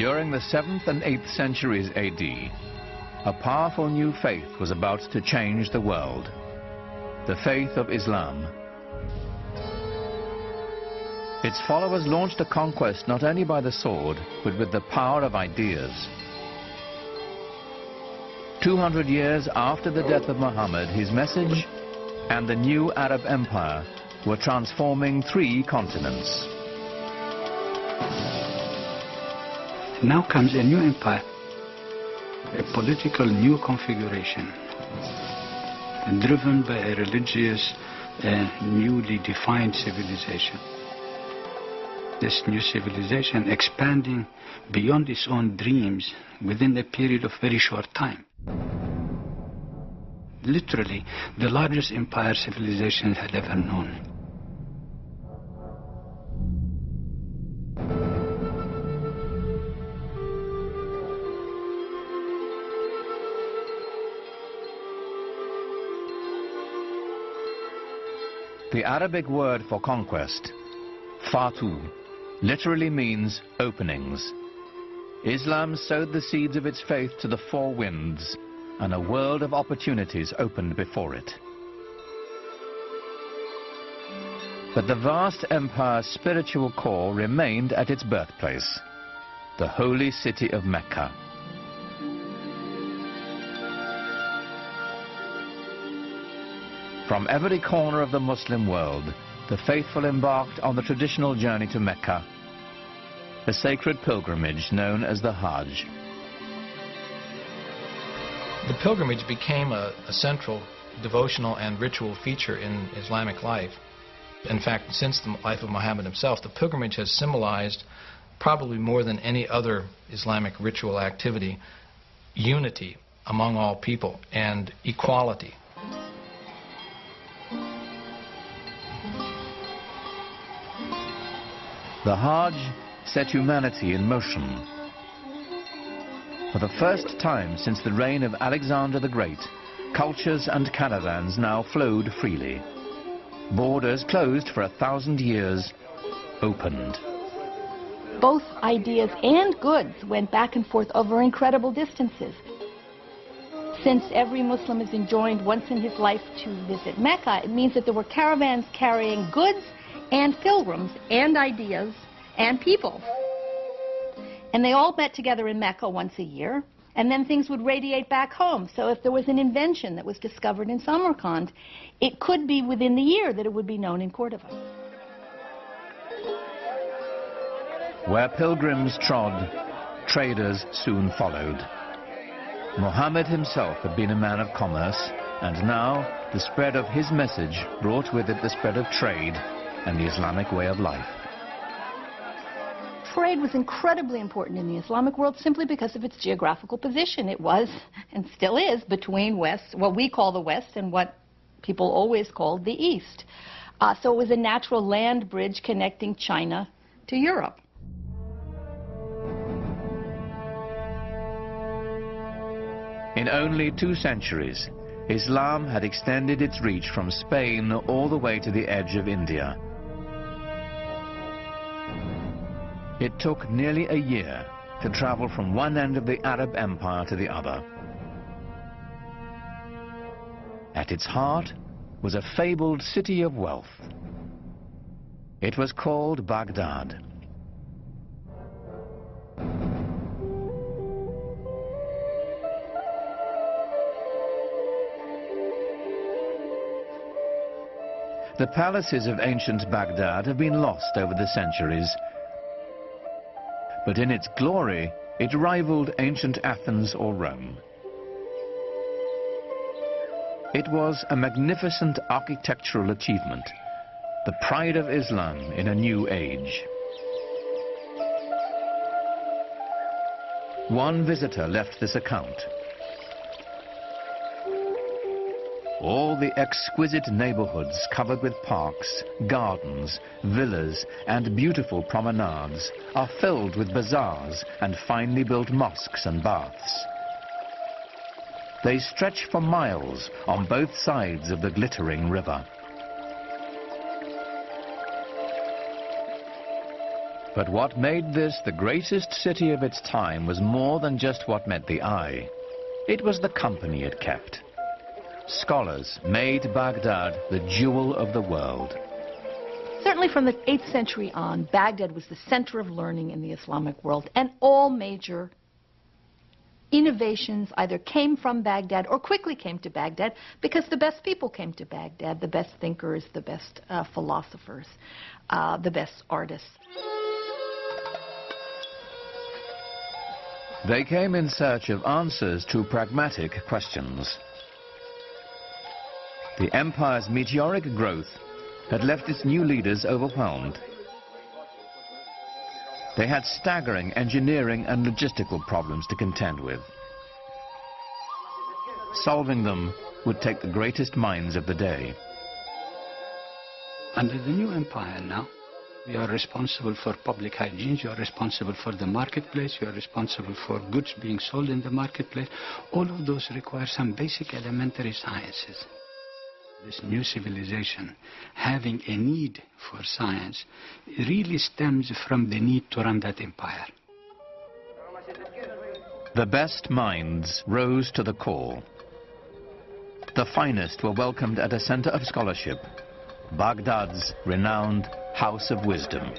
During the 7th and 8th centuries AD, a powerful new faith was about to change the world, the faith of Islam. Its followers launched a conquest not only by the sword, but with the power of ideas. 200 years after the death of Muhammad, his message and the new Arab Empire were transforming 3 continents. Now comes a new empire, a political new configuration, driven by a religious and newly defined civilization. This new civilization expanding beyond its own dreams within a period of very short time. Literally, the largest empire civilization had ever known. The Arabic word for conquest, Fatu, literally means openings. Islam sowed the seeds of its faith to the 4 winds, and a world of opportunities opened before it. But the vast empire's spiritual core remained at its birthplace, the holy city of Mecca. From every corner of the Muslim world, the faithful embarked on the traditional journey to Mecca, a sacred pilgrimage known as the Hajj. The pilgrimage became a central devotional and ritual feature in Islamic life. In fact, since the life of Muhammad himself, the pilgrimage has symbolized, probably more than any other Islamic ritual activity, unity among all people and equality. The Hajj set humanity in motion. For the first time since the reign of Alexander the Great, cultures and caravans now flowed freely. Borders closed for 1,000 years opened. Both ideas and goods went back and forth over incredible distances. Since every Muslim is enjoined once in his life to visit Mecca, it means that there were caravans carrying goods and pilgrims and ideas and people. And they all met together in Mecca once a year, and then things would radiate back home. So if there was an invention that was discovered in Samarkand, it could be within the year that it would be known in Cordova. Where pilgrims trod, traders soon followed. Muhammad himself had been a man of commerce, and now the spread of his message brought with it the spread of trade and the Islamic way of life. Trade was incredibly important in the Islamic world simply because of its geographical position. It was, and still is, between West, what we call the West, and what people always called the East. So it was a natural land bridge connecting China to Europe. In only 2 centuries, Islam had extended its reach from Spain all the way to the edge of India. It took nearly a year to travel from one end of the Arab Empire to the other. At its heart was a fabled city of wealth. It was called Baghdad. The palaces of ancient Baghdad have been lost over the centuries, but in its glory, it rivaled ancient Athens or Rome. It was a magnificent architectural achievement, the pride of Islam in a new age. One visitor left this account. All the exquisite neighborhoods covered with parks, gardens, villas, and beautiful promenades are filled with bazaars and finely built mosques and baths. They stretch for miles on both sides of the glittering river. But what made this the greatest city of its time was more than just what met the eye. It was the company it kept. Scholars made Baghdad the jewel of the world. Certainly from the 8th century on, Baghdad was the center of learning in the Islamic world, and all major innovations either came from Baghdad or quickly came to Baghdad because the best people came to Baghdad, the best thinkers, the best philosophers, the best artists. They came in search of answers to pragmatic questions. The empire's meteoric growth had left its new leaders overwhelmed. They had staggering engineering and logistical problems to contend with. Solving them would take the greatest minds of the day. Under the new empire now, you are responsible for public hygiene, you are responsible for the marketplace, you are responsible for goods being sold in the marketplace. All of those require some basic elementary sciences. This new civilization, having a need for science, really stems from the need to run that empire. The best minds rose to the call. The finest were welcomed at a center of scholarship, Baghdad's renowned House of Wisdom.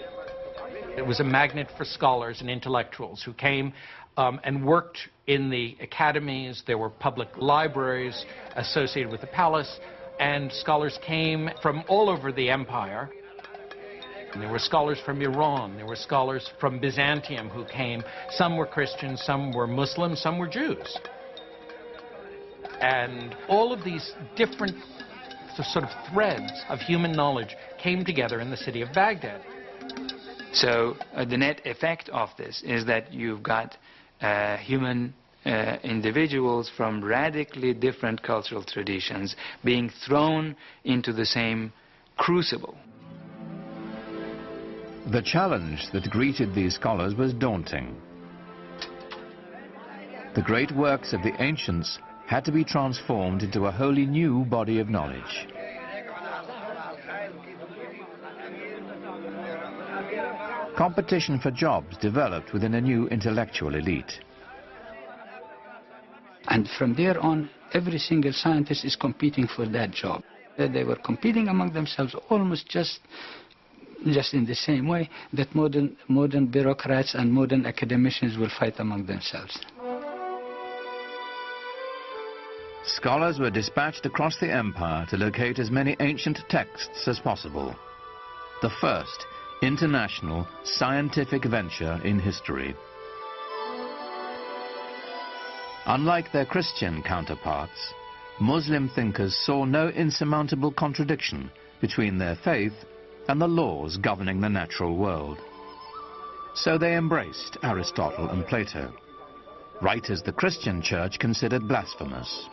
It was a magnet for scholars and intellectuals who came and worked in the academies. There were public libraries associated with the palace, and scholars came from all over the empire. And there were scholars from Iran, there were scholars from Byzantium who came. Some were Christians, some were Muslims, some were Jews. And all of these different sort of threads of human knowledge came together in the city of Baghdad. So the net effect of this is that you've got human individuals from radically different cultural traditions being thrown into the same crucible. The challenge that greeted these scholars was daunting. The great works of the ancients had to be transformed into a wholly new body of knowledge. Competition for jobs developed within a new intellectual elite. And from there on, every single scientist is competing for that job. They were competing among themselves almost just in the same way that modern bureaucrats and modern academicians will fight among themselves. Scholars were dispatched across the empire to locate as many ancient texts as possible. The first international scientific venture in history. Unlike their Christian counterparts, Muslim thinkers saw no insurmountable contradiction between their faith and the laws governing the natural world. So they embraced Aristotle and Plato, writers the Christian church considered blasphemous.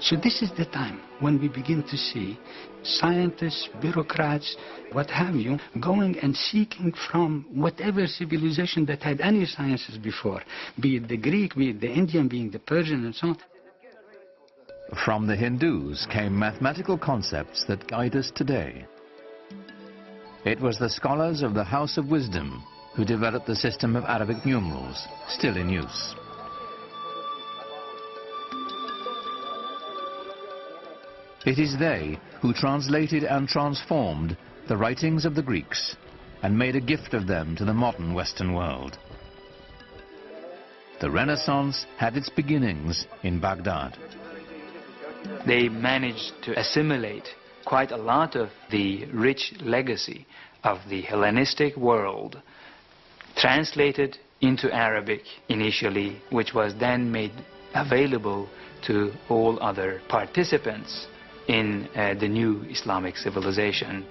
So this is the time when we begin to see scientists, bureaucrats, what have you, going and seeking from whatever civilization that had any sciences before, be it the Greek, be it the Indian, be it the Persian, and so on. From the Hindus came mathematical concepts that guide us today. It was the scholars of the House of Wisdom who developed the system of Arabic numerals, still in use. It is they who translated and transformed the writings of the Greeks and made a gift of them to the modern Western world. The Renaissance had its beginnings in Baghdad. They managed to assimilate quite a lot of the rich legacy of the Hellenistic world, translated into Arabic initially, which was then made available to all other participants in the new Islamic civilization.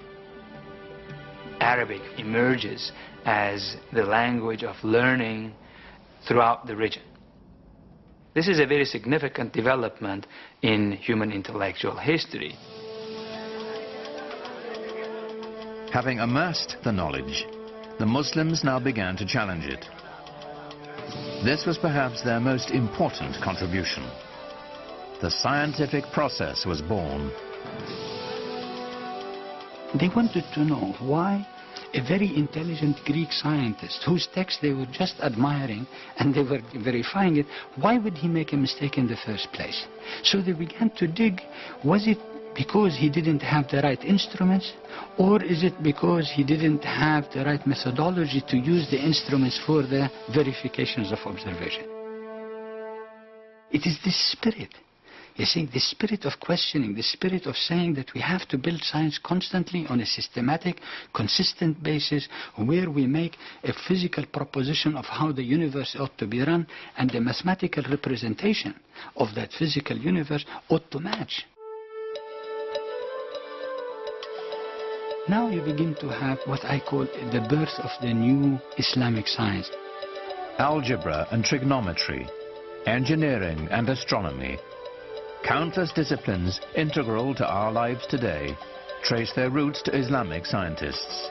Arabic emerges as the language of learning throughout the region. This is a very significant development in human intellectual history. Having amassed the knowledge, the Muslims now began to challenge it. This was perhaps their most important contribution. The scientific process was born. They wanted to know why a very intelligent Greek scientist whose text they were just admiring and they were verifying it. Why would he make a mistake in the first place? So they began to dig. Was it because he didn't have the right instruments, or is it because he didn't have the right methodology to use the instruments for the verifications of observation? It is this spirit. You see, the spirit of questioning, the spirit of saying that we have to build science constantly on a systematic, consistent basis where we make a physical proposition of how the universe ought to be run, and the mathematical representation of that physical universe ought to match. Now you begin to have what I call the birth of the new Islamic science. Algebra and trigonometry, engineering and astronomy, countless disciplines integral to our lives today trace their roots to Islamic scientists.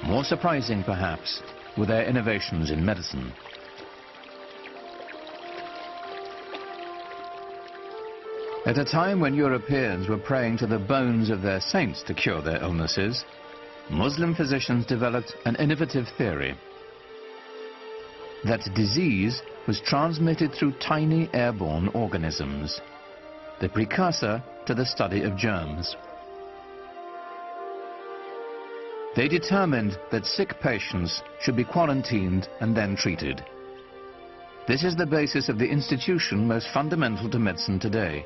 More surprising, perhaps, were their innovations in medicine. At a time when Europeans were praying to the bones of their saints to cure their illnesses, Muslim physicians developed an innovative theory that disease was transmitted through tiny airborne organisms, the precursor to the study of germs. They determined that sick patients should be quarantined and then treated. This is the basis of the institution most fundamental to medicine today,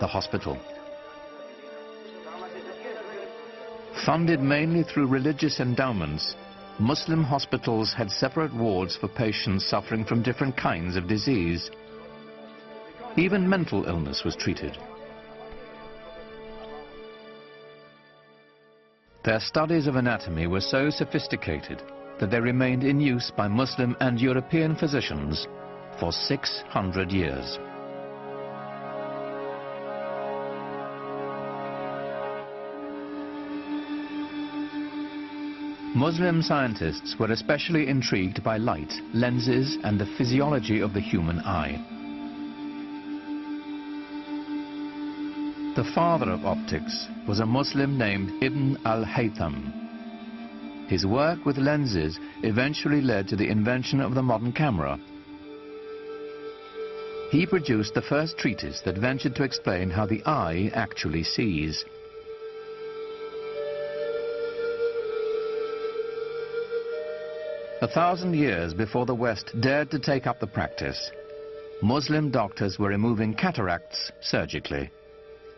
the hospital. Funded mainly through religious endowments, Muslim hospitals had separate wards for patients suffering from different kinds of disease. Even mental illness was treated. Their studies of anatomy were so sophisticated that they remained in use by Muslim and European physicians for 600 years. Muslim scientists were especially intrigued by light, lenses, and the physiology of the human eye. The father of optics was a Muslim named Ibn al-Haytham. His work with lenses eventually led to the invention of the modern camera. He produced the first treatise that ventured to explain how the eye actually sees. A 1,000 years before the West dared to take up the practice, Muslim doctors were removing cataracts surgically,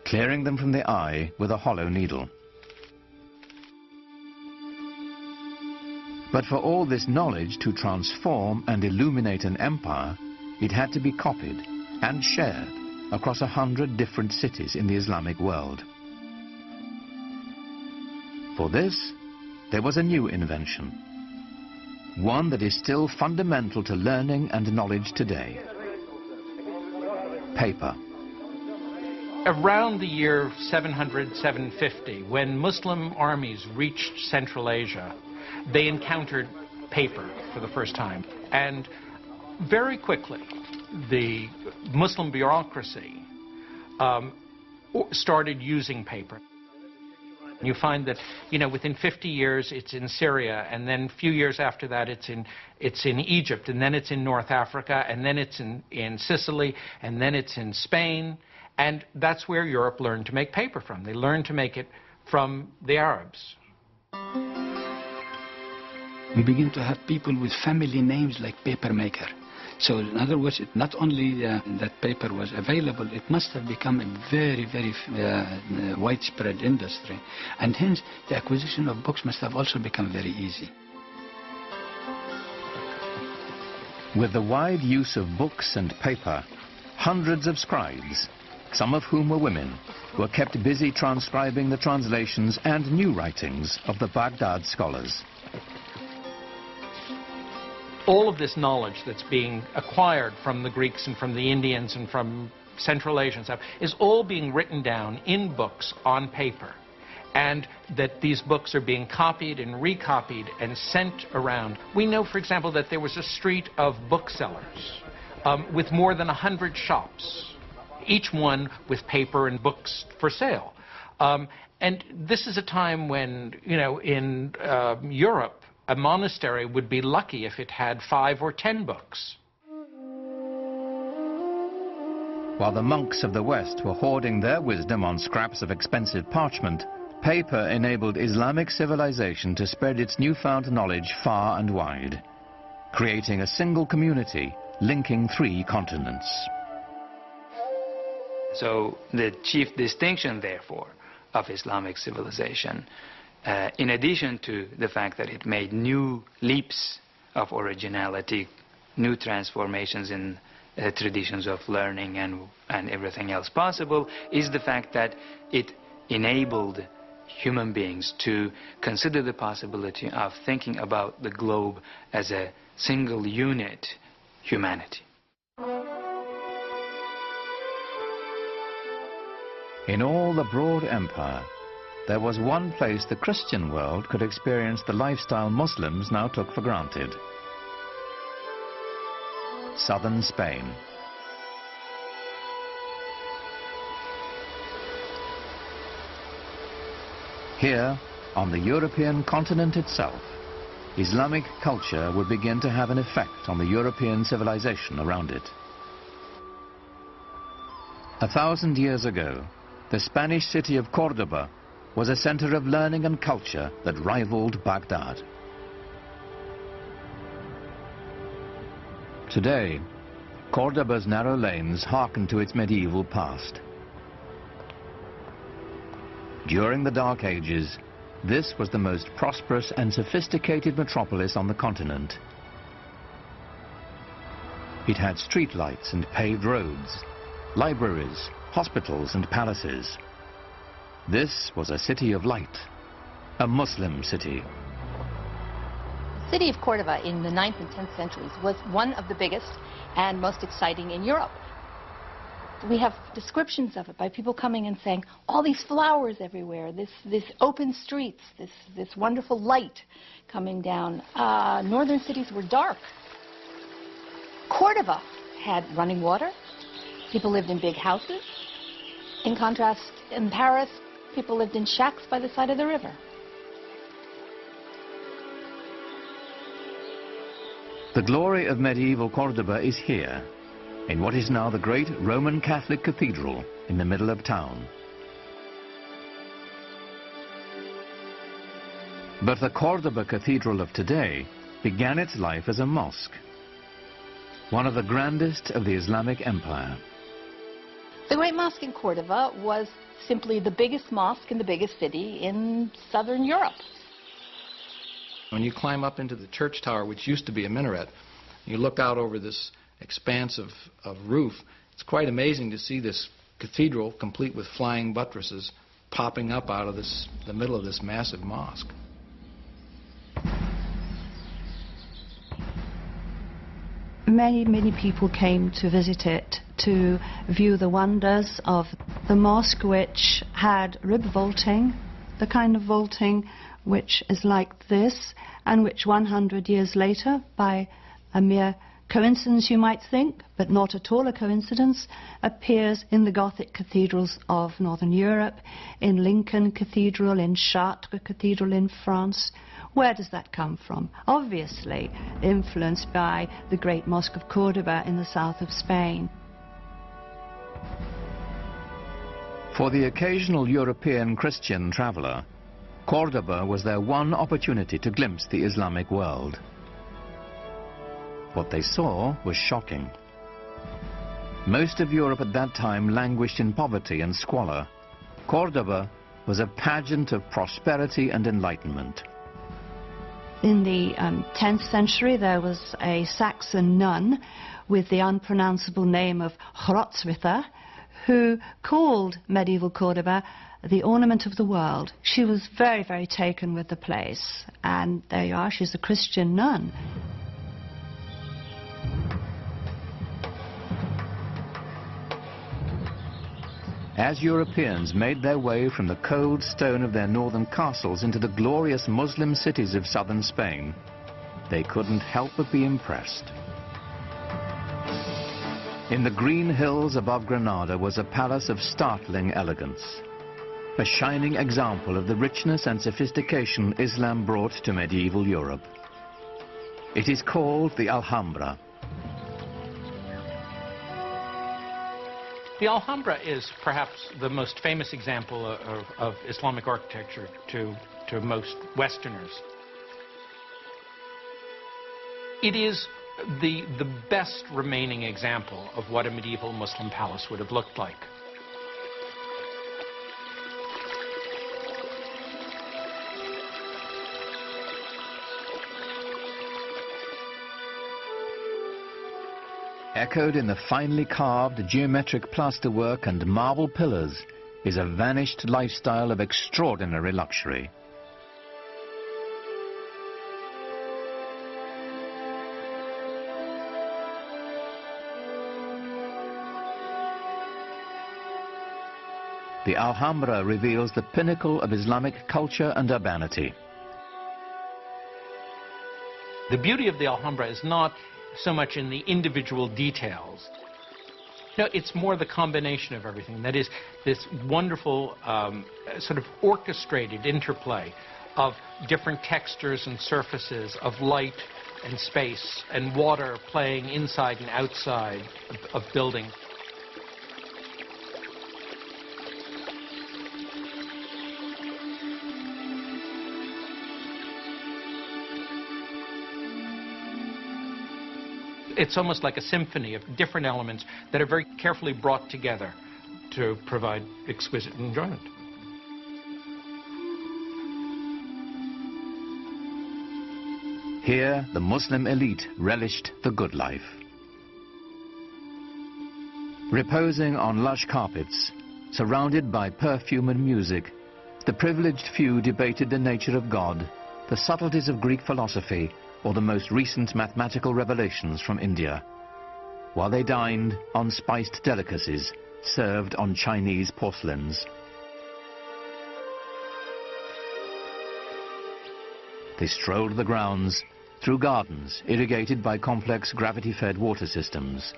clearing them from the eye with a hollow needle. But for all this knowledge to transform and illuminate an empire, it had to be copied and shared across 100 different cities in the Islamic world. For this, there was a new invention, one that is still fundamental to learning and knowledge today: paper. Around the year 700, 750, when Muslim armies reached Central Asia, they encountered paper for the first time. And very quickly, the Muslim bureaucracy started using paper. You find that, within 50 years it's in Syria, and then a few years after that it's in Egypt, and then it's in North Africa, and then it's in Sicily, and then it's in Spain. And that's where Europe learned to make paper from. They learned to make it from the Arabs. We begin to have people with family names like papermaker. So in other words, not only that paper was available, it must have become a very, very widespread industry. And hence, the acquisition of books must have also become very easy. With the wide use of books and paper, hundreds of scribes, some of whom were women, were kept busy transcribing the translations and new writings of the Baghdad scholars. All of this knowledge that's being acquired from the Greeks and from the Indians and from Central Asia and stuff is all being written down in books on paper, and that these books are being copied and recopied and sent around. We know, for example, that there was a street of booksellers with more than 100 shops, each one with paper and books for sale. And this is a time when, you know, in Europe, a monastery would be lucky if it had 5 or 10 books. While the monks of the West were hoarding their wisdom on scraps of expensive parchment, paper enabled Islamic civilization to spread its newfound knowledge far and wide, creating a single community linking 3 continents. So the chief distinction, therefore, of Islamic civilization, in addition to the fact that it made new leaps of originality, new transformations in traditions of learning and everything else possible, is the fact that it enabled human beings to consider the possibility of thinking about the globe as a single unit, humanity. In all the broad empire, there was one place the Christian world could experience the lifestyle Muslims now took for granted: southern Spain. Here, on the European continent itself, Islamic culture would begin to have an effect on the European civilization around it. 1,000 years ago, the Spanish city of Cordoba was a center of learning and culture that rivaled Baghdad. Today, Cordoba's narrow lanes hearken to its medieval past. During the Dark Ages, this was the most prosperous and sophisticated metropolis on the continent. It had streetlights and paved roads, libraries, hospitals and palaces. This was a city of light, a Muslim city. The city of Cordoba in the 9th and 10th centuries was one of the biggest and most exciting in Europe. We have descriptions of it by people coming and saying, all these flowers everywhere, this open streets, this wonderful light coming down. Northern cities were dark. Cordoba had running water. People lived in big houses. In contrast, in Paris, people lived in shacks by the side of the river. The glory of medieval Cordoba is here, in what is now the great Roman Catholic Cathedral in the middle of town. But the Cordoba Cathedral of today began its life as a mosque, one of the grandest of the Islamic Empire. The Great Mosque in Cordoba was simply the biggest mosque in the biggest city in southern Europe. When you climb up into the church tower, which used to be a minaret, you look out over this expanse of roof, it's quite amazing to see this cathedral, complete with flying buttresses, popping up out of the middle of this massive mosque. Many people came to visit it to view the wonders of the mosque, which had rib vaulting, the kind of vaulting which is like this, and which 100 years later, by a mere coincidence you might think, but not at all a coincidence, appears in the Gothic cathedrals of Northern Europe, in Lincoln Cathedral, in Chartres Cathedral in France. Where does that come from? Obviously influenced by the great Mosque of Cordoba in the south of Spain. For the occasional European Christian traveler, Cordoba was their one opportunity to glimpse the Islamic world. What they saw was shocking. Most of Europe at that time languished in poverty and squalor. Cordoba was a pageant of prosperity and enlightenment. In the 10th century, there was a Saxon nun with the unpronounceable name of Hroswitha, who called medieval Cordoba the ornament of the world. She was very taken with the place, and there you are, she's a Christian nun. As Europeans made their way from the cold stone of their northern castles into the glorious Muslim cities of southern Spain, they couldn't help but be impressed. In the green hills above Granada was a palace of startling elegance. a shining example of the richness and sophistication Islam brought to medieval Europe. It is called the Alhambra. The Alhambra is perhaps the most famous example of Islamic architecture to most Westerners. It is the best remaining example of what a medieval Muslim palace would have looked like. Echoed in the finely carved geometric plasterwork and marble pillars is a vanished lifestyle of extraordinary luxury. The Alhambra reveals the pinnacle of Islamic culture and urbanity. The beauty of the Alhambra is not so much in the individual details. No, it's more the combination of everything. That is, this wonderful sort of orchestrated interplay of different textures and surfaces, of light and space and water playing inside and outside of buildings. It's almost like a symphony of different elements that are very carefully brought together to provide exquisite enjoyment. Here, the Muslim elite relished the good life. Reposing on lush carpets, surrounded by perfume and music, the privileged few debated the nature of God, the subtleties of Greek philosophy, or the most recent mathematical revelations from India, while they dined on spiced delicacies served on Chinese porcelains. They strolled the grounds through gardens irrigated by complex gravity-fed water systems.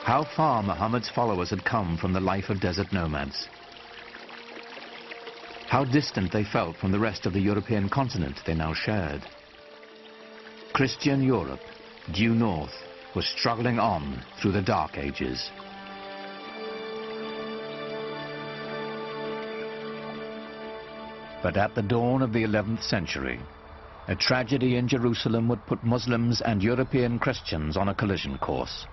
How far Muhammad's followers had come from the life of desert nomads. How distant they felt from the rest of the European continent they now shared. Christian Europe, due north, was struggling on through the Dark Ages. But at the dawn of the 11th century, a tragedy in Jerusalem would put Muslims and European Christians on a collision course.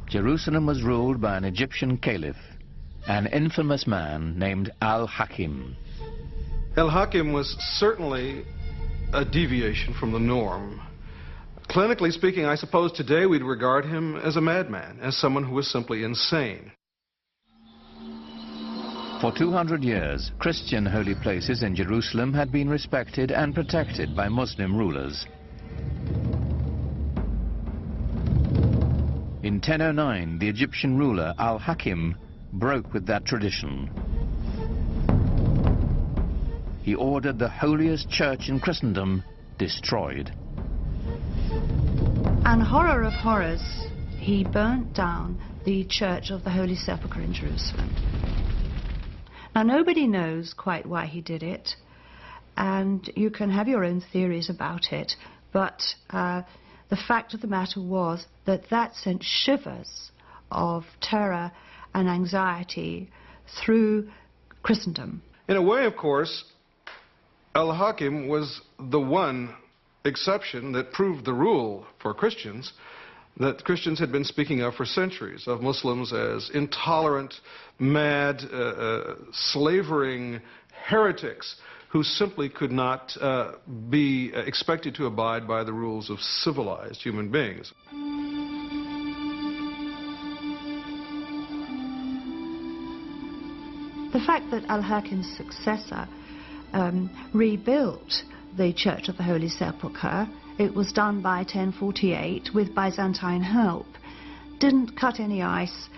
Jerusalem was ruled by an Egyptian caliph, an infamous man named Al-Hakim. Al-Hakim was certainly a deviation from the norm. Clinically speaking, I suppose today we'd regard him as a madman, as someone who was simply insane. For 200 years, Christian holy places in Jerusalem had been respected and protected by Muslim rulers. In 1009, the Egyptian ruler Al-Hakim broke with that tradition. He ordered the holiest church in Christendom destroyed. And horror of horrors, he burnt down the Church of the Holy Sepulchre in Jerusalem. Now, nobody knows quite why he did it, and you can have your own theories about it, but the fact of the matter was that that sent shivers of terror and anxiety through Christendom. In a way, of course, Al-Hakim was the one exception that proved the rule for Christians that Christians had been speaking of for centuries, of Muslims as intolerant, mad, slavering heretics who simply could not be expected to abide by the rules of civilized human beings. The fact that Al-Hakim's successor rebuilt the Church of the Holy Sepulchre, it was done by 1048 with Byzantine help, didn't cut any ice.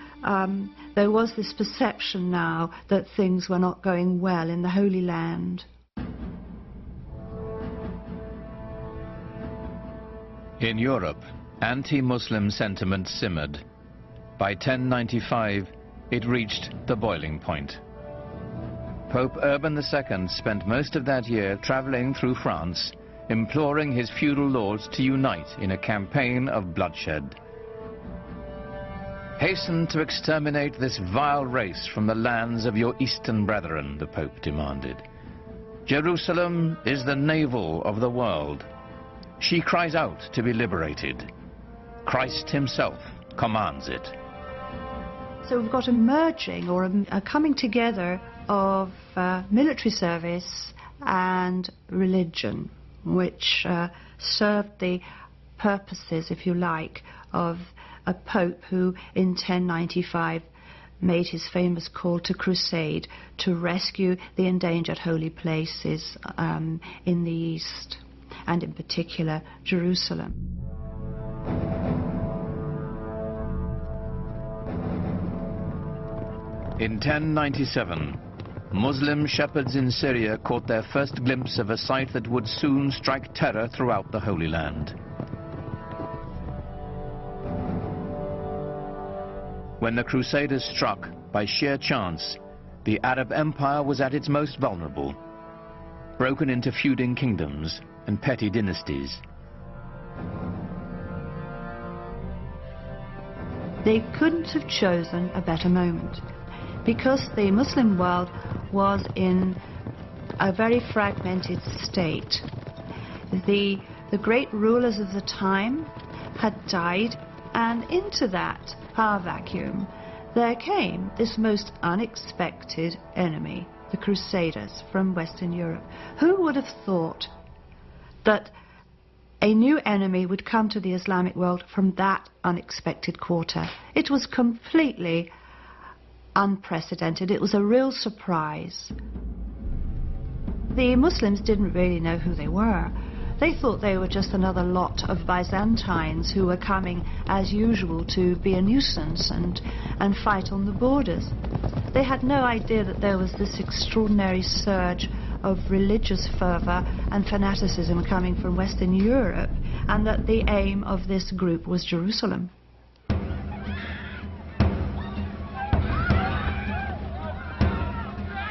There was this perception now that things were not going well in the Holy Land. In Europe, anti-Muslim sentiment simmered. By 1095, it reached the boiling point. Pope Urban II spent most of that year traveling through France, imploring his feudal lords to unite in a campaign of bloodshed. Hasten to exterminate this vile race from the lands of your eastern brethren, the Pope demanded. Jerusalem is the navel of the world. She cries out to be liberated. Christ himself commands it. So we've got a merging or a coming together of military service and religion, which served the purposes, if you like, of a pope who in 1095 made his famous call to crusade to rescue the endangered holy places in the East, and in particular Jerusalem. In 1097, Muslim shepherds in Syria caught their first glimpse of a sight that would soon strike terror throughout the Holy Land. When the Crusaders struck, by sheer chance, the Arab Empire was at its most vulnerable, broken into feuding kingdoms and petty dynasties. They couldn't have chosen a better moment, because the Muslim world was in a very fragmented state. The great rulers of the time had died, and into that power vacuum there came this most unexpected enemy, the Crusaders from Western Europe. Who would have thought that a new enemy would come to the Islamic world from that unexpected quarter? It was completely unprecedented. It was a real surprise. The Muslims didn't really know who they were. They thought they were just another lot of Byzantines who were coming as usual to be a nuisance and fight on the borders. They had no idea that there was this extraordinary surge of religious fervor and fanaticism coming from Western Europe, and that the aim of this group was Jerusalem.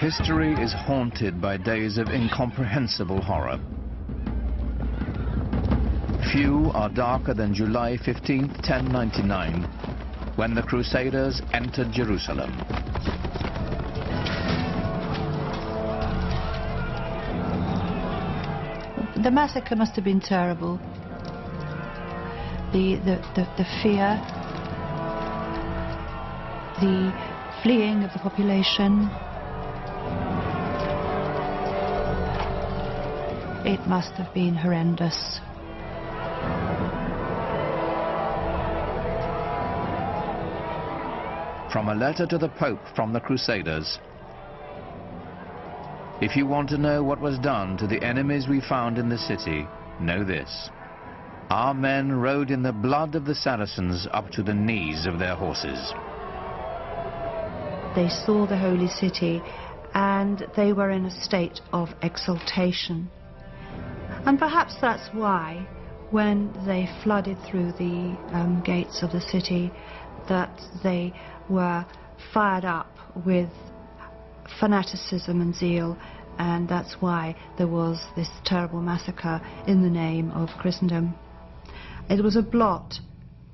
History is haunted by days of incomprehensible horror. Few are darker than July 15, 1099, when the Crusaders entered Jerusalem. The massacre must have been terrible. The fear, the fleeing of the population. It must have been horrendous. From a letter to the Pope from the Crusaders. If you want to know what was done to the enemies we found in the city, know this. Our men rode in the blood of the Saracens up to the knees of their horses. They saw the holy city and they were in a state of exultation. And perhaps that's why, when they flooded through the gates of the city, that they were fired up with fanaticism and zeal, and that's why there was this terrible massacre in the name of Christendom. It was a blot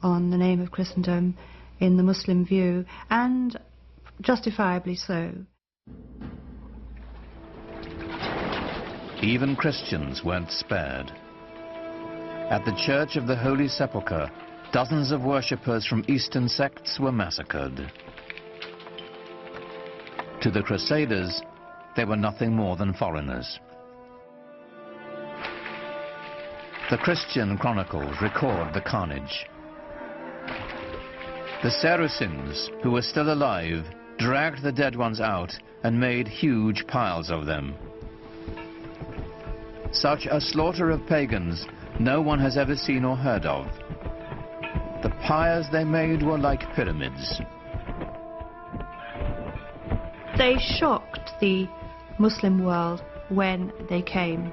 on the name of Christendom in the Muslim view, and justifiably so. Even Christians weren't spared. At the Church of the Holy Sepulchre, dozens of worshippers from Eastern sects were massacred. To the Crusaders, they were nothing more than foreigners. The Christian chronicles record the carnage. The Saracens, who were still alive, dragged the dead ones out and made huge piles of them. Such a slaughter of pagans no one has ever seen or heard of. The pyres they made were like pyramids. They shocked the Muslim world when they came.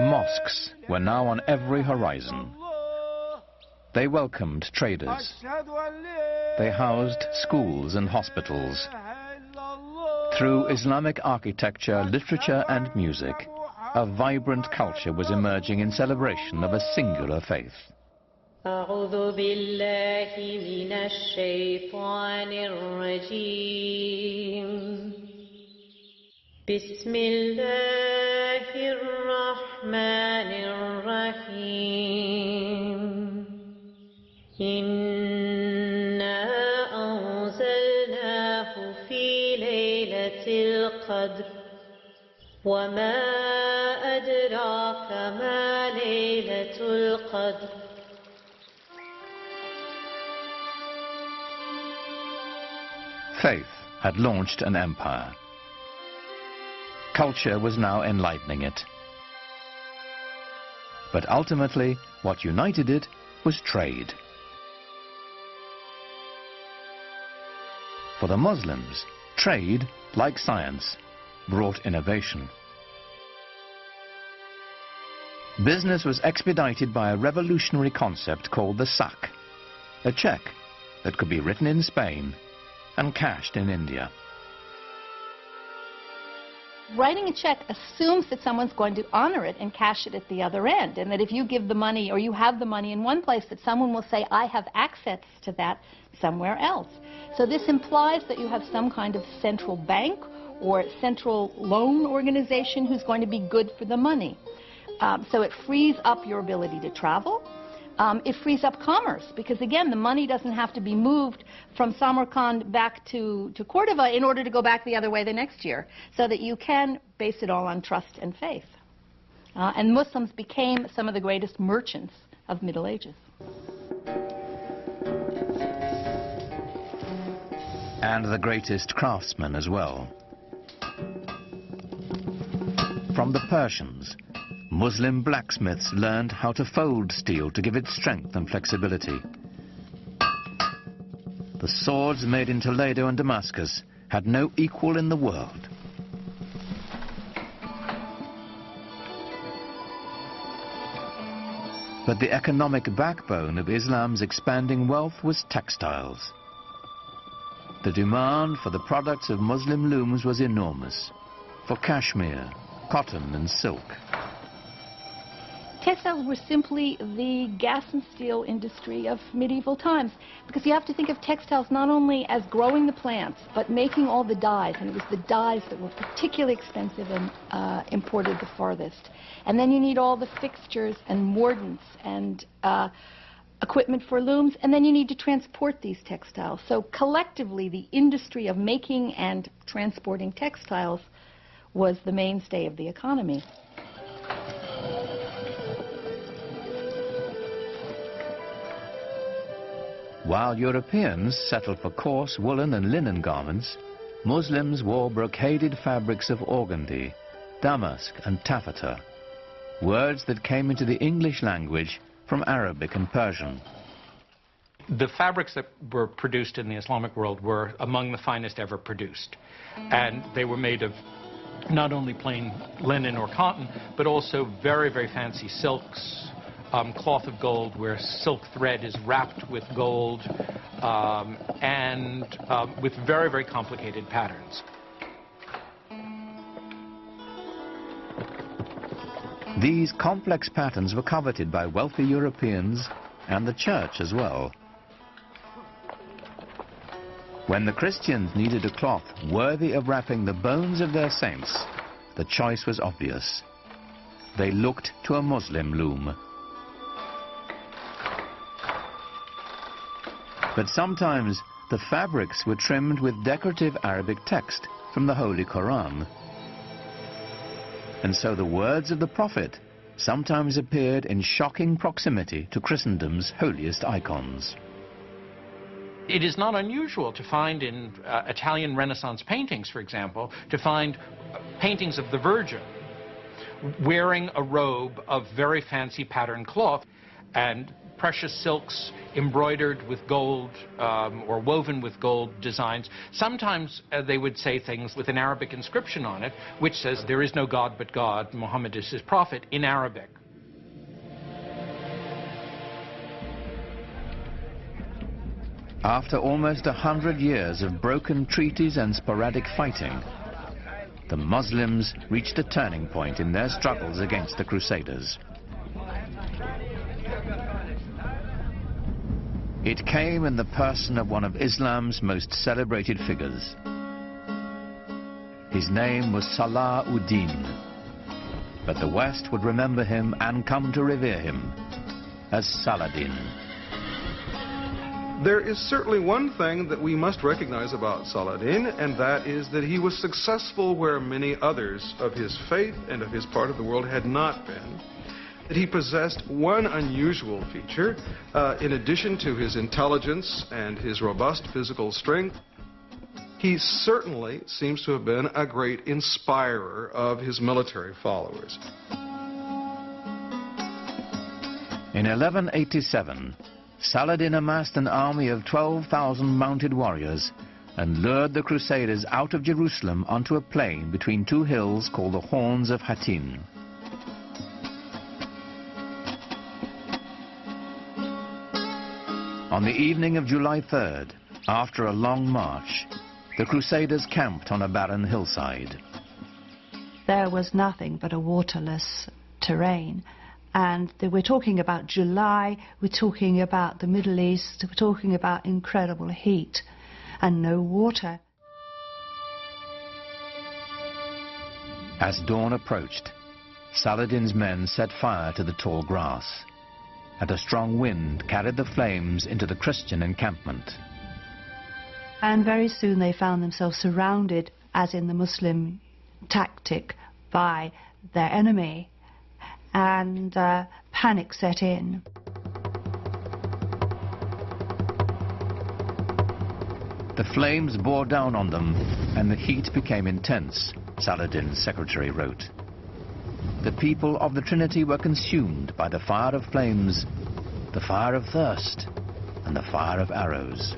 Mosques were now on every horizon. They welcomed traders. They housed schools and hospitals. Through Islamic architecture, literature and music, a vibrant culture was emerging in celebration of a singular faith. أعوذ بالله من الشيطان الرجيم بسم الله الرحمن الرحيم إنا أنزلناه في ليلة القدر وما أدراك ما ليلة القدر Faith had launched an empire. Culture was now enlightening it. But ultimately, what united it was trade. For the Muslims, trade, like science, brought innovation. Business was expedited by a revolutionary concept called the sak, a cheque that could be written in Spain and cashed in India. Writing a check assumes that someone's going to honor it and cash it at the other end, and that if you give the money or you have the money in one place, that someone will say, I have access to that somewhere else. So this implies that you have some kind of central bank or central loan organization who's going to be good for the money. So it frees up your ability to travel. It frees up commerce because, again, the money doesn't have to be moved from Samarkand back to Cordoba in order to go back the other way the next year, so that you can base it all on trust and faith. And Muslims became some of the greatest merchants of Middle Ages. And the greatest craftsmen as well. From the Persians, Muslim blacksmiths learned how to fold steel to give it strength and flexibility. The swords made in Toledo and Damascus had no equal in the world. But the economic backbone of Islam's expanding wealth was textiles. The demand for the products of Muslim looms was enormous, for cashmere, cotton and silk. Textiles were simply the gas and steel industry of medieval times, because you have to think of textiles not only as growing the plants, but making all the dyes, and it was the dyes that were particularly expensive and imported the farthest. And then you need all the fixtures and mordants and equipment for looms, and then you need to transport these textiles. So collectively, the industry of making and transporting textiles was the mainstay of the economy. While Europeans settled for coarse woolen and linen garments, Muslims wore brocaded fabrics of organdie, damask and taffeta, words that came into the English language from Arabic and Persian. The fabrics that were produced in the Islamic world were among the finest ever produced. And they were made of not only plain linen or cotton, but also very, very fancy silks, cloth of gold where silk thread is wrapped with gold, and with very, very complicated patterns. These complex patterns were coveted by wealthy Europeans and the church as well. When the Christians needed a cloth worthy of wrapping the bones of their saints, the choice was obvious. They looked to a Muslim loom. But sometimes the fabrics were trimmed with decorative Arabic text from the Holy Quran. And so the words of the Prophet sometimes appeared in shocking proximity to Christendom's holiest icons. It is not unusual to find in Italian Renaissance paintings, for example, to find paintings of the Virgin wearing a robe of very fancy patterned cloth and precious silks embroidered with gold or woven with gold designs. Sometimes they would say things with an Arabic inscription on it, which says, "There is no God but God, Muhammad is his prophet," in Arabic. After almost 100 years of broken treaties and sporadic fighting, the Muslims reached a turning point in their struggles against the Crusaders. It came in the person of one of Islam's most celebrated figures. His name was Salah ud-Din, but the West would remember him and come to revere him as Saladin. There is certainly one thing that we must recognize about Saladin, and that is that he was successful where many others of his faith and of his part of the world had not been. That he possessed one unusual feature, in addition to his intelligence and his robust physical strength. He certainly seems to have been a great inspirer of his military followers. In 1187, Saladin amassed an army of 12,000 mounted warriors and lured the Crusaders out of Jerusalem onto a plain between two hills called the Horns of Hattin. On the evening of July 3rd, after a long march, the Crusaders camped on a barren hillside. There was nothing but a waterless terrain. And we're talking about July, we're talking about the Middle East, we're talking about incredible heat and no water. As dawn approached, Saladin's men set fire to the tall grass, and a strong wind carried the flames into the Christian encampment. And very soon they found themselves surrounded, as in the Muslim tactic, by their enemy. And panic set in. The flames bore down on them, and the heat became intense, Saladin's secretary wrote. The people of the Trinity were consumed by the fire of flames, the fire of thirst, and the fire of arrows.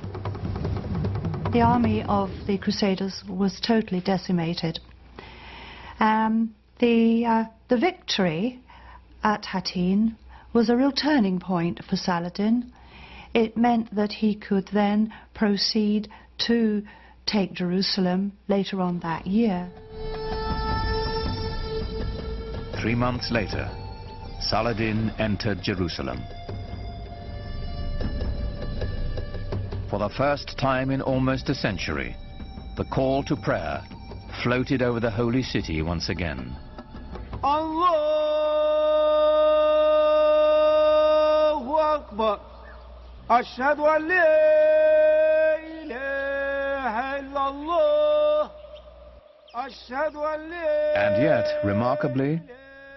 The army of the Crusaders was totally decimated. The victory at Hattin was a real turning point for Saladin. It meant that he could then proceed to take Jerusalem later on that year. 3 months later, Saladin entered Jerusalem. For the first time in almost a century, the call to prayer floated over the holy city once again. Allahu Akbar, Ashhadu an la ilaha illallah, Ashhadu an la. And yet, remarkably,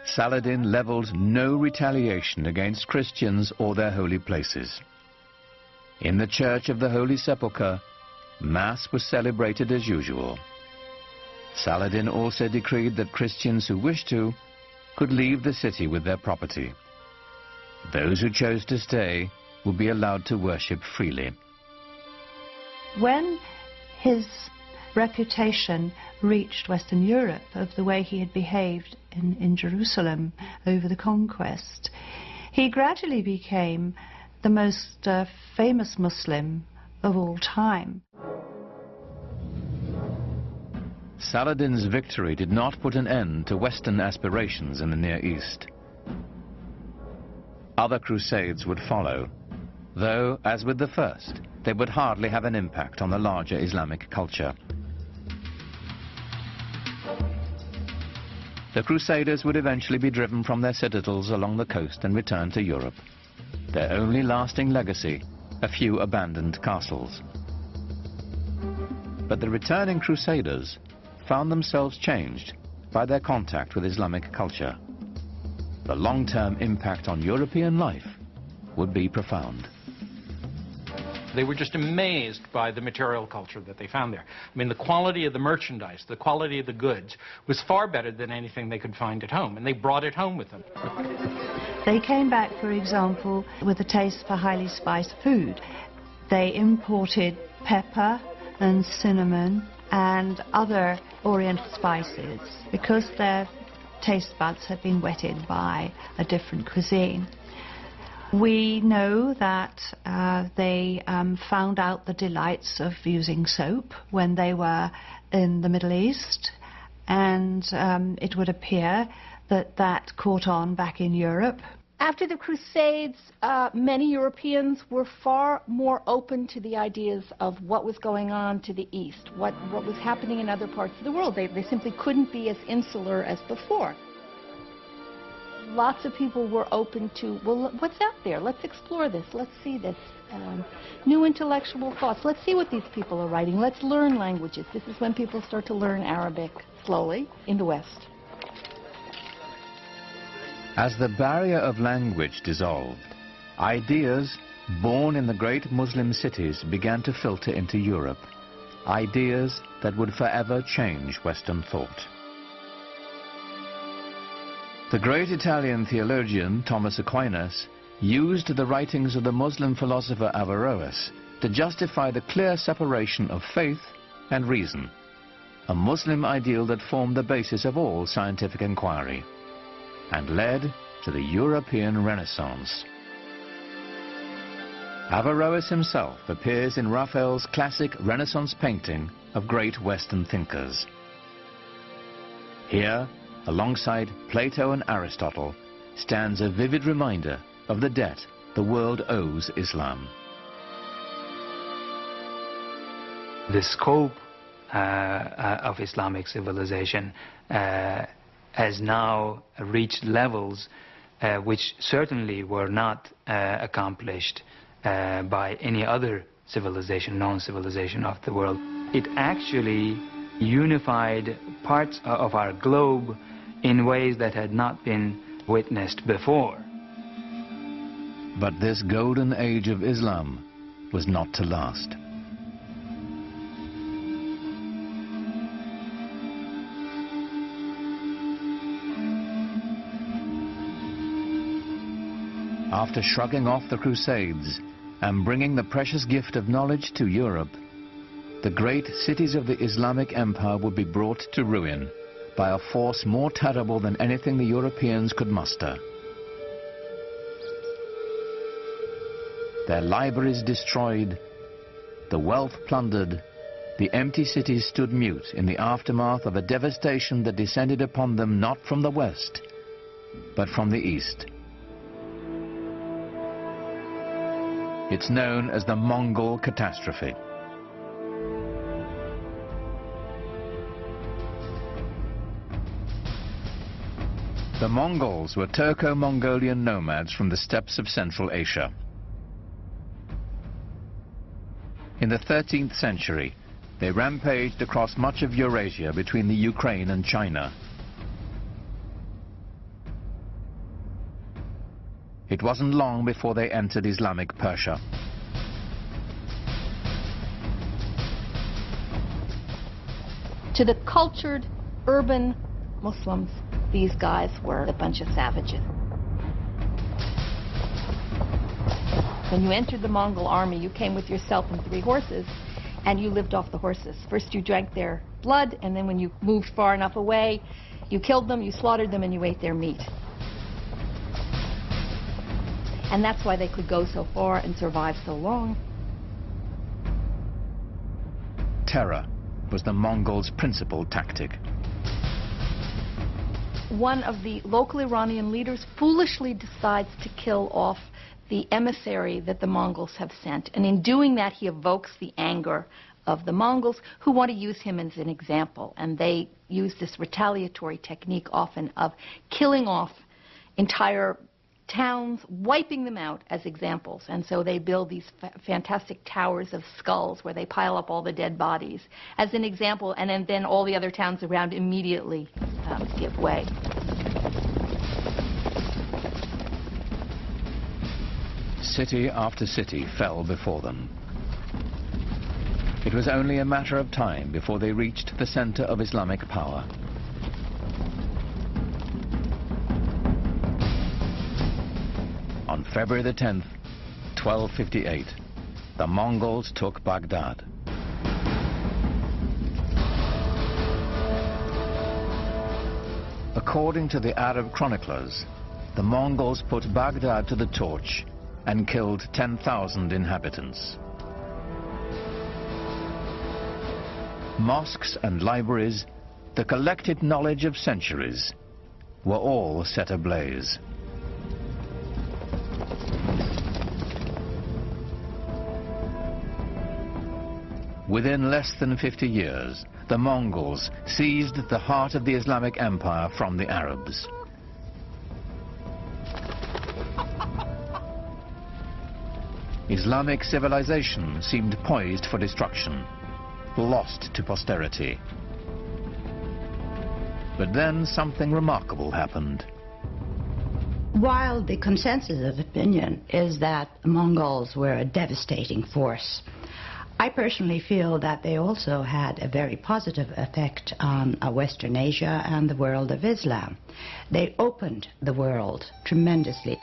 Saladin leveled no retaliation against Christians or their holy places. In the Church of the Holy Sepulchre, Mass was celebrated as usual. Saladin also decreed that Christians who wished to could leave the city with their property. Those who chose to stay would be allowed to worship freely. When his reputation reached Western Europe of the way he had behaved in Jerusalem over the conquest, he gradually became the most famous Muslim of all time. Saladin's victory did not put an end to Western aspirations in the Near East. Other crusades would follow, though, as with the first, they would hardly have an impact on the larger Islamic culture. The Crusaders would eventually be driven from their citadels along the coast and return to Europe. Their only lasting legacy, a few abandoned castles. But the returning Crusaders found themselves changed by their contact with Islamic culture. The long-term impact on European life would be profound. They were just amazed by the material culture that they found there. I mean, the quality of the merchandise, the quality of the goods was far better than anything they could find at home, and they brought it home with them. They came back, for example, with a taste for highly spiced food. They imported pepper and cinnamon and other Oriental spices because their taste buds had been whetted by a different cuisine. We know that they found out the delights of using soap when they were in the Middle East, and it would appear that that caught on back in Europe. After the Crusades, many Europeans were far more open to the ideas of what was going on to the east, what was happening in other parts of the world. They simply couldn't be as insular as before. Lots of people were open to, well, what's out there? Let's explore this. Let's see this. New intellectual thoughts. Let's see what these people are writing. Let's learn languages. This is when people start to learn Arabic slowly in the West. As the barrier of language dissolved, ideas born in the great Muslim cities began to filter into Europe, ideas that would forever change Western thought. The great Italian theologian Thomas Aquinas used the writings of the Muslim philosopher Averroes to justify the clear separation of faith and reason, a Muslim ideal that formed the basis of all scientific inquiry and led to the European Renaissance. Averroes himself appears in Raphael's classic Renaissance painting of great Western thinkers. Here, alongside Plato and Aristotle, stands a vivid reminder of the debt the world owes Islam. The scope of Islamic civilization has now reached levels which certainly were not accomplished by any other civilization, known civilization of the world. It actually unified parts of our globe in ways that had not been witnessed before. But this golden age of Islam was not to last. After shrugging off the Crusades and bringing the precious gift of knowledge to Europe, the great cities of the Islamic Empire would be brought to ruin by a force more terrible than anything the Europeans could muster. Their libraries destroyed, the wealth plundered, the empty cities stood mute in the aftermath of a devastation that descended upon them not from the west, but from the east. It's known as the Mongol catastrophe. The Mongols were Turco-Mongolian nomads from the steppes of Central Asia. In the 13th century, they rampaged across much of Eurasia between the Ukraine and China. It wasn't long before they entered Islamic Persia. To the cultured, urban Muslims, these guys were a bunch of savages. When you entered the Mongol army, you came with yourself and 3 horses, and you lived off the horses. First you drank their blood, and then when you moved far enough away, you killed them, you slaughtered them, and you ate their meat. And that's why they could go so far and survive so long. Terror was the Mongols' principal tactic. One of the local Iranian leaders foolishly decides to kill off the emissary that the Mongols have sent. And in doing that, he evokes the anger of the Mongols, who want to use him as an example. And they use this retaliatory technique often of killing off entire towns, wiping them out as examples. And so they build these fantastic towers of skulls where they pile up all the dead bodies as an example, and then all the other towns around immediately give way. City after city fell before them. It was only a matter of time before they reached the center of Islamic power. On February the 10th, 1258, the Mongols took Baghdad. According to the Arab chroniclers, the Mongols put Baghdad to the torch and killed 10,000 inhabitants. Mosques and libraries, the collected knowledge of centuries, were all set ablaze. Within less than 50 years, the Mongols seized the heart of the Islamic Empire from the Arabs. Islamic civilization seemed poised for destruction, lost to posterity. But then something remarkable happened. While the consensus of opinion is that the Mongols were a devastating force, I personally feel that they also had a very positive effect on Western Asia and the world of Islam. They opened the world tremendously.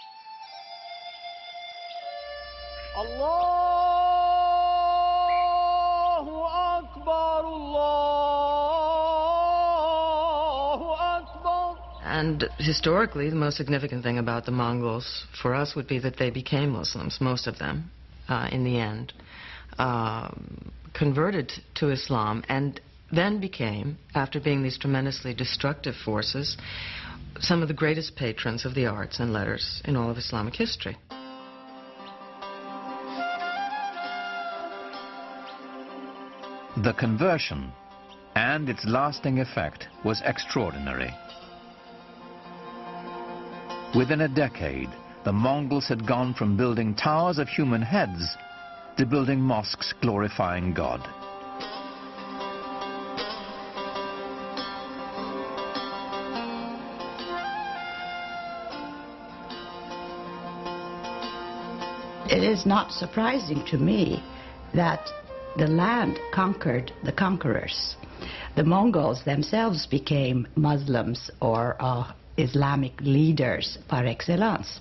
Allahu Akbar, Allahu Akbar. And historically, the most significant thing about the Mongols for us would be that they became Muslims, most of them, in the end. Converted to Islam and then became, after being these tremendously destructive forces, some of the greatest patrons of the arts and letters in all of Islamic history. The conversion and its lasting effect was extraordinary. Within a decade, the Mongols had gone from building towers of human heads to building mosques glorifying God. It is not surprising to me that the land conquered the conquerors. The Mongols themselves became Muslims or Islamic leaders par excellence.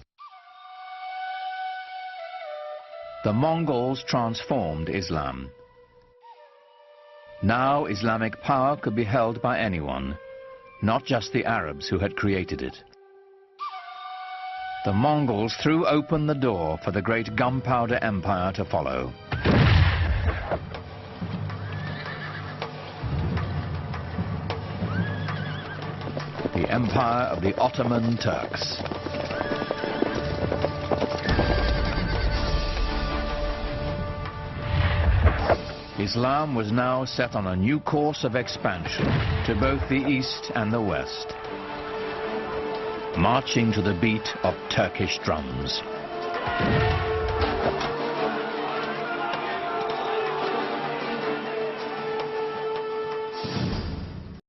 The Mongols transformed Islam. Now Islamic power could be held by anyone, not just the Arabs who had created it. The Mongols threw open the door for the great gunpowder empire to follow. The empire of the Ottoman Turks. Islam was now set on a new course of expansion to both the east and the west, marching to the beat of Turkish drums.